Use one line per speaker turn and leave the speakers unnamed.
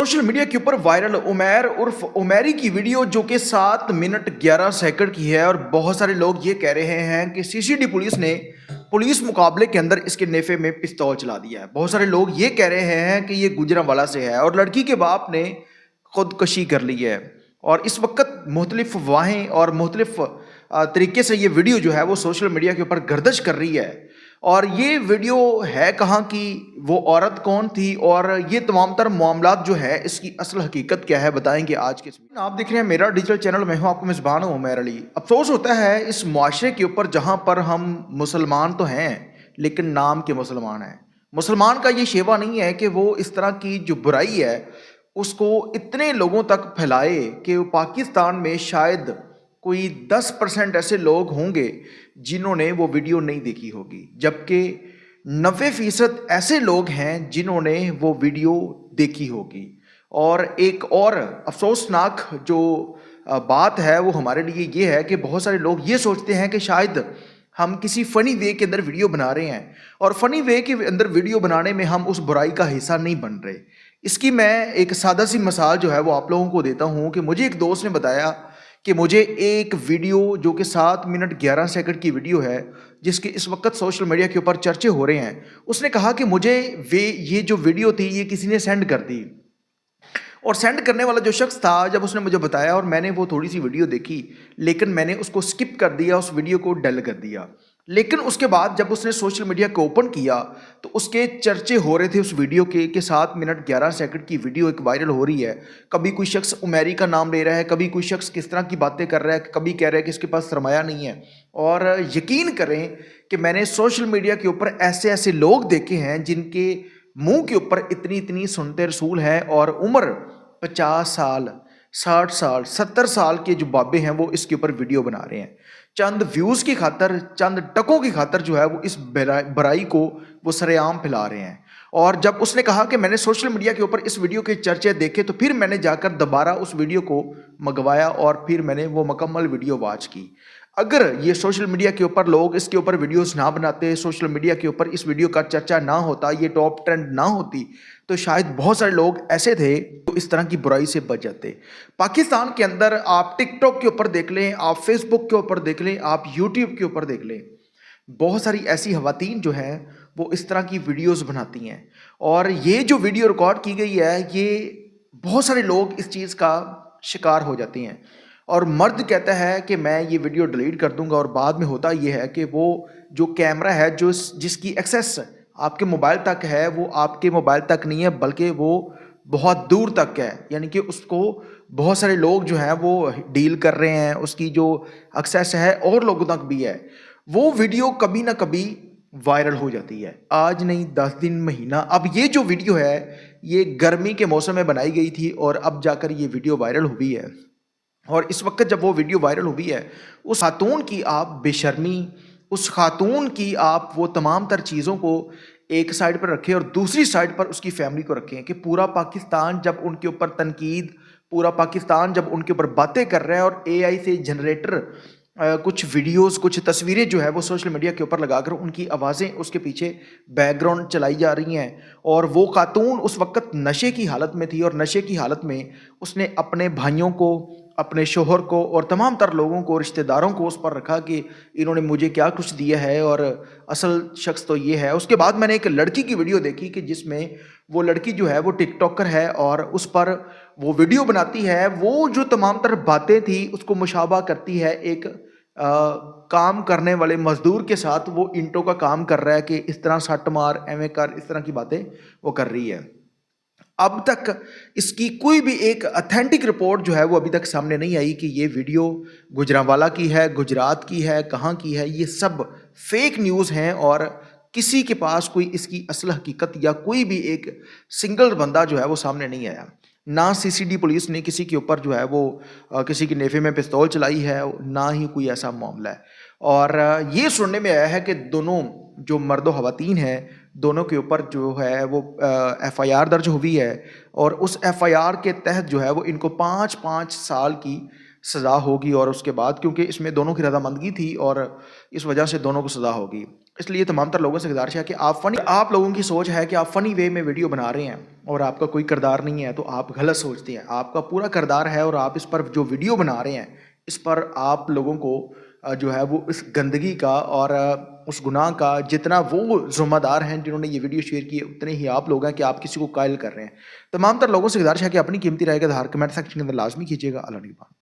Social media के ऊपर viral Umair उर्फ उमैरी की वीडियो जो कि 7 मिनट 11 सेकंड की है और बहुत सारे लोग ये कह रहे हैं कि सीसीडी पुलिस ने पुलिस मुकाबले के अंदर इसके नेफे में पिस्तौल चला दिया है। बहुत सारे लोग ये कह रहे हैं कि ये गुजरांवाला से है और लड़की के बाप ने खुदकशी कर ली है। और इस वक्त मुख्तलिफ अफवाहें और मुख्तलिफ तरीके से ये वीडियो जो है वो सोशल मीडिया के ऊपर गर्दिश कर रही है। और ये वीडियो है कहाँ की, वो औरत कौन थी और ये तमाम तर मामलात जो है इसकी असल हकीकत क्या है, बताएंगे आज के इसमें। आप देख रहे हैं मेरा डिजिटल चैनल, मैं हूँ आपको मेज़बान हूँ उमैर अली। अफसोस होता है इस मुआशरे के ऊपर जहाँ पर हम मुसलमान तो हैं लेकिन नाम के मुसलमान हैं। मुसलमान का ये शेवा नहीं है कि वो इस तरह की जो बुराई है उसको इतने लोगों तक फैलाए कि पाकिस्तान में शायद कोई 10% ऐसे लोग होंगे जिन्होंने वो वीडियो नहीं देखी होगी, जबकि 90% ऐसे लोग हैं जिन्होंने वो वीडियो देखी होगी। और एक और अफसोसनाक जो बात है वो हमारे लिए ये है कि बहुत सारे लोग ये सोचते हैं कि शायद हम किसी फ़नी वे के अंदर वीडियो बना रहे हैं और फ़नी वे के अंदर वीडियो बनाने में हम उस बुराई का हिस्सा नहीं बन रहे। इसकी मैं एक सादा सी मिसाल जो है वो आप लोगों को देता हूँ कि मुझे एक दोस्त ने बताया कि मुझे एक वीडियो जो कि 7 मिनट 11 सेकंड की वीडियो है जिसके इस वक्त सोशल मीडिया के ऊपर चर्चे हो रहे हैं, उसने कहा कि मुझे ये जो वीडियो थी ये किसी ने सेंड कर दी। और सेंड करने वाला जो शख्स था, जब उसने मुझे बताया और मैंने वो थोड़ी सी वीडियो देखी लेकिन मैंने उसको स्किप कर दिया, उस वीडियो को डल कर दिया। लेकिन उसके बाद जब उसने सोशल मीडिया को ओपन किया तो उसके चर्चे हो रहे थे उस वीडियो के 7 मिनट 11 सेकंड की वीडियो एक वायरल हो रही है। कभी कोई शख्स उमैरी का नाम ले रहा है, कभी कोई शख्स किस तरह की बातें कर रहा है, कभी कह रहा है कि इसके पास सरमाया नहीं है। और यकीन करें कि मैंने सोशल मीडिया के ऊपर ऐसे ऐसे लोग देखे हैं जिनके मुंह के ऊपर इतनी इतनी सुन्नते रसूल है और उम्र 50 साल 60 साल 70 साल के जो बाबे हैं वो इसके ऊपर वीडियो बना रहे हैं। चंद व्यूज़ की खातर, चंद टकों की खातर जो है वो इस बुराई को वो सरेआम फैला रहे हैं। और जब उसने कहा कि मैंने सोशल मीडिया के ऊपर इस वीडियो के चर्चे देखे तो फिर मैंने जाकर दोबारा उस वीडियो को मंगवाया और फिर मैंने वो मुकम्मल वीडियो वॉच की। अगर ये सोशल मीडिया के ऊपर लोग इसके ऊपर वीडियोस ना बनाते, सोशल मीडिया के ऊपर इस वीडियो का चर्चा ना होता, ये टॉप ट्रेंड ना होती, तो शायद बहुत सारे लोग ऐसे थे तो इस तरह की बुराई से बच जाते। पाकिस्तान के अंदर आप टिकटॉक के ऊपर देख लें, आप फेसबुक के ऊपर देख लें, आप यूट्यूब के ऊपर देख लें, बहुत सारी ऐसी खवातीन जो हैं वो इस तरह की वीडियोस बनाती हैं। और ये जो वीडियो रिकॉर्ड की गई है ये बहुत सारे लोग इस चीज़ का शिकार हो जाते हैं। और मर्द कहता है कि मैं ये वीडियो डिलीट कर दूंगा और बाद में होता ये है कि वो जो कैमरा है जो जिसकी एक्सेस आपके मोबाइल तक है वो आपके मोबाइल तक नहीं है बल्कि वो बहुत दूर तक है, यानी कि उसको बहुत सारे लोग जो हैं वो डील कर रहे हैं, उसकी जो एक्सेस है और लोगों तक भी है। वो वीडियो कभी ना कभी वायरल हो जाती है, आज नहीं 10 दिन महीना। अब ये जो वीडियो है ये गर्मी के मौसम में बनाई गई थी और अब जाकर ये वीडियो वायरल हुई है। और इस वक्त जब वो वीडियो वायरल हुई है उस खातून की आप बेशर्मी, उस खातून की आप वो तमाम तर चीज़ों को एक साइड पर रखें और दूसरी साइड पर उसकी फैमिली को रखें कि पूरा पाकिस्तान जब उनके ऊपर तनकीद, पूरा पाकिस्तान जब उनके ऊपर बातें कर रहा है और एआई से जनरेटर कुछ वीडियोस, कुछ तस्वीरें जो है वो सोशल मीडिया के ऊपर लगाकर उनकी आवाज़ें उसके पीछे बैकग्राउंड चलाई जा रही हैं। और वो खातून उस वक्त नशे की हालत में थी और नशे की हालत में उसने अपने भाइयों को, अपने शोहर को और तमाम तर लोगों को, रिश्तेदारों को उस पर रखा कि इन्होंने मुझे क्या कुछ दिया है और असल शख्स तो ये है। उसके बाद मैंने एक लड़की की वीडियो देखी कि जिसमें वो लड़की जो है वो टिकटॉकर है और उस पर वो वीडियो बनाती है। वो जो तमाम तर बातें थी उसको मुशाबा करती है एक काम करने वाले मजदूर के साथ। वो ईंटों का काम कर रहा है कि इस तरह सट मार, एवं कर, इस तरह की बातें वो कर रही है। अब तक इसकी कोई भी एक ऑथेंटिक रिपोर्ट जो है वो अभी तक सामने नहीं आई कि ये वीडियो गुजरांवाला की है, गुजरात की है, कहाँ की है। ये सब फेक न्यूज़ हैं और किसी के पास कोई इसकी असल हकीकत या कोई भी एक सिंगल बंदा जो है वो सामने नहीं आया। ना सीसीडी पुलिस ने किसी के ऊपर जो है वो किसी के नेफे में पिस्तौल चलाई है, ना ही कोई ऐसा मामला है। और ये सुनने में आया है कि दोनों जो मर्द व ख़वातीन हैं दोनों के ऊपर जो है वो एफआईआर दर्ज हुई है और उस एफआईआर के तहत जो है वो इनको 5-5 साल की सज़ा होगी। और उसके बाद क्योंकि इसमें दोनों की रज़ामंदगी थी और इस वजह से दोनों को सज़ा होगी। اس لیے تمام تر لوگوں سے گزارش ہے کہ آپ لوگوں کی سوچ ہے کہ آپ فنی وے میں ویڈیو بنا رہے ہیں اور آپ کا کوئی کردار نہیں ہے، تو آپ غلط سوچتے ہیں. آپ کا پورا کردار ہے اور آپ اس پر جو ویڈیو بنا رہے ہیں اس پر آپ لوگوں کو جو ہے وہ اس گندگی کا اور اس گناہ کا جتنا وہ ذمہ دار ہیں جنہوں نے یہ ویڈیو شیئر کی ہے اتنے ہی آپ لوگ ہیں کہ آپ کسی کو قائل کر رہے ہیں. تمام تر لوگوں سے گزارش ہے کہ اپنی قیمتی رائے کا اظہار کمنٹ سیکشن کے اندر لازمی کیجیے گا. اللہ نگہبان.